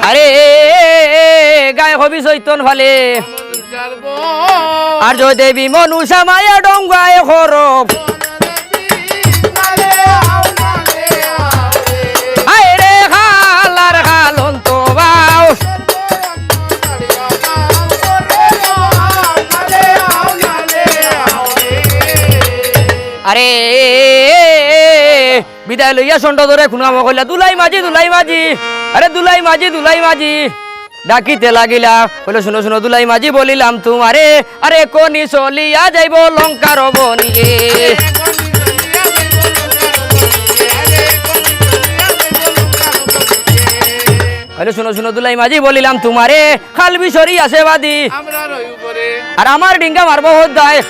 আরে গায়ে হবি চৈতন ফালে আর জয় দেবী মনুষা মায়া ডঙ্গায় হরব আরে খালার খালন তো বাউ আরে বিদায় লইয়া সন্ড ধরে খুনাম কইলা দুলাই মাঝি আরে দুলাই মাঝি ডাকিতে লাগিলা বলে শুনো শুনো দুলাই মাঝি বলিলাম তোমারে আরে কোনি চলিয়া যাইব লঙ্কার বনিয়ে বলে শুনো শুনো দুলাই মাঝি বলিলাম তোমারে খাল বিশরি আছে বাদি আর আমার ডিঙ্গা মারব হদায়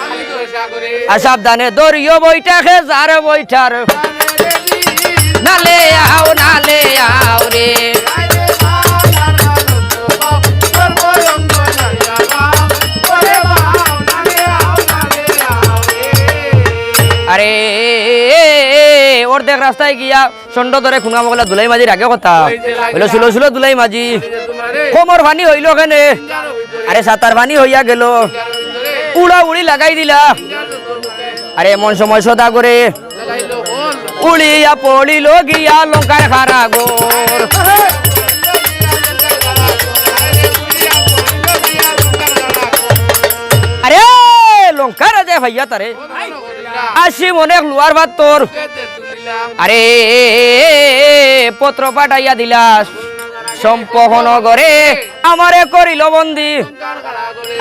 আর সাবধানে দরিও বইটা খে যার বইটার নালে আও রে আরে অর্ধেক রাস্তায় গিয়া চন্ড ধরে খুনা মগলা দুলাই মাঝির আগে কথা বলে শুলো দুলাই মাঝি কোমর ভানি হইল কেনে আরে সাতার ভানি হইয়া গেল উড়া উড়ি লাগাই দিলা আরে এমন সময় সদা করে উড়িয়া পড়িল গিয়া লঙ্কার খারা গোর আরে লঙ্কার যে ভাইয়া তারে আসি মনে লোয়ার ভাত তোর আরে পত্র পাঠাইয়া দিলাস সম্পহনগরে আমারে করিল বন্দি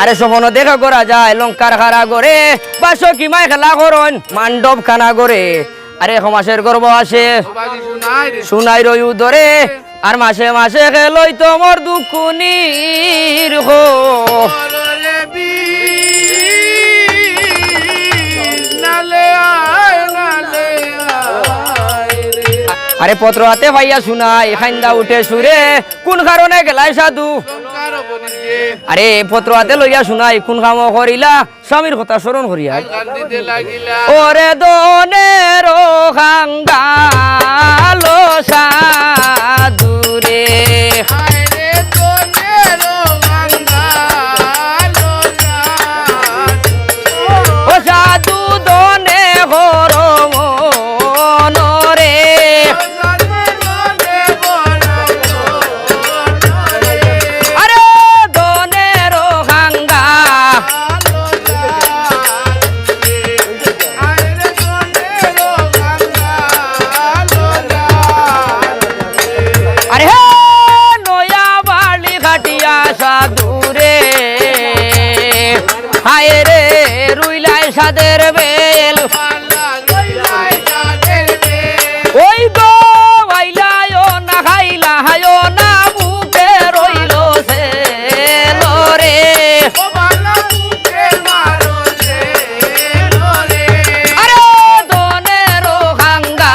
আরে সপন দেখা করা যায় লঙ্কার খারা গরে বাস কি মাই খেলা করন মান্ডব খানা গরে আরে মাসের গর্ব আসে শুনাই রয়ু ধরে আর মাসে মাসে খেলই তোমার দুকুনির হো আরে পত্র হাতে ভাইয়া শুনাই খাইন্দা উঠে সুরে কোন কারণে গেলাই সাধু আরে পত্র হাতে লইয়া শুনাই কোন কাম করিলা স্বামীর কথা স্মরণ করিয়া ওরে দনের খাঙ্গাল সাধুরে ও সাধু দনে গরম সাদের বেল ওই গো আইলায়ও না খাইলায়ও না বুকে রইল সে রে আরে দনের খাঙ্গা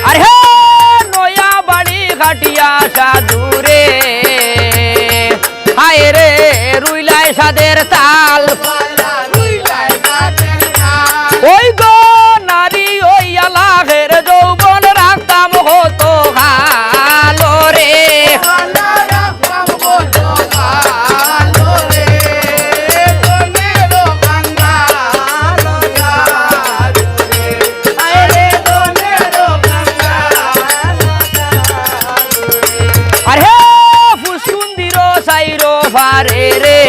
আরে সাধুরে হায় রে রুইলাই সাদের তাল ওই গো নারী ওই আলাহের যৌবন রাখতাম হতো ভালো রে পারে রে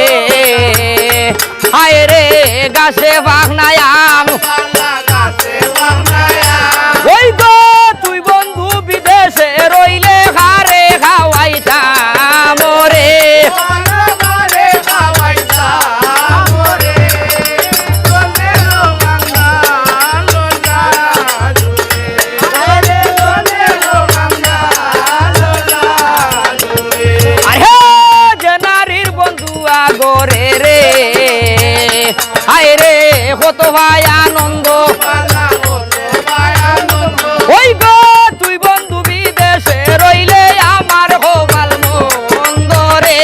হায় রে গাছে বাগনায়াম ওই গো তুই বন্ধু বিদেশে রইলে হারে খাওয়াইতাম রে গোরে রে হায় রে কত ভাই আনন্দ ওই গো তুই বন্ধু বিদেশে রইলে আমার হোবাল মন্দ রে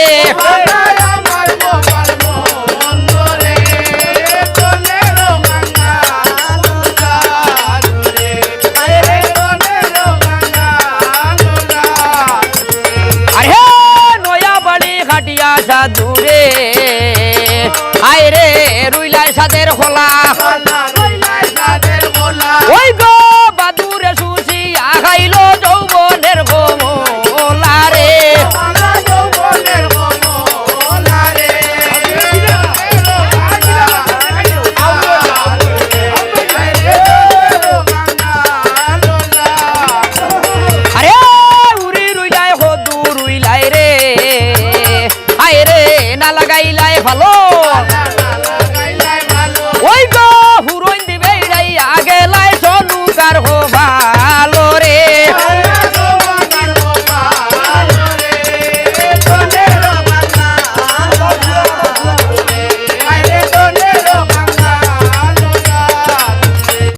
কাজের হলা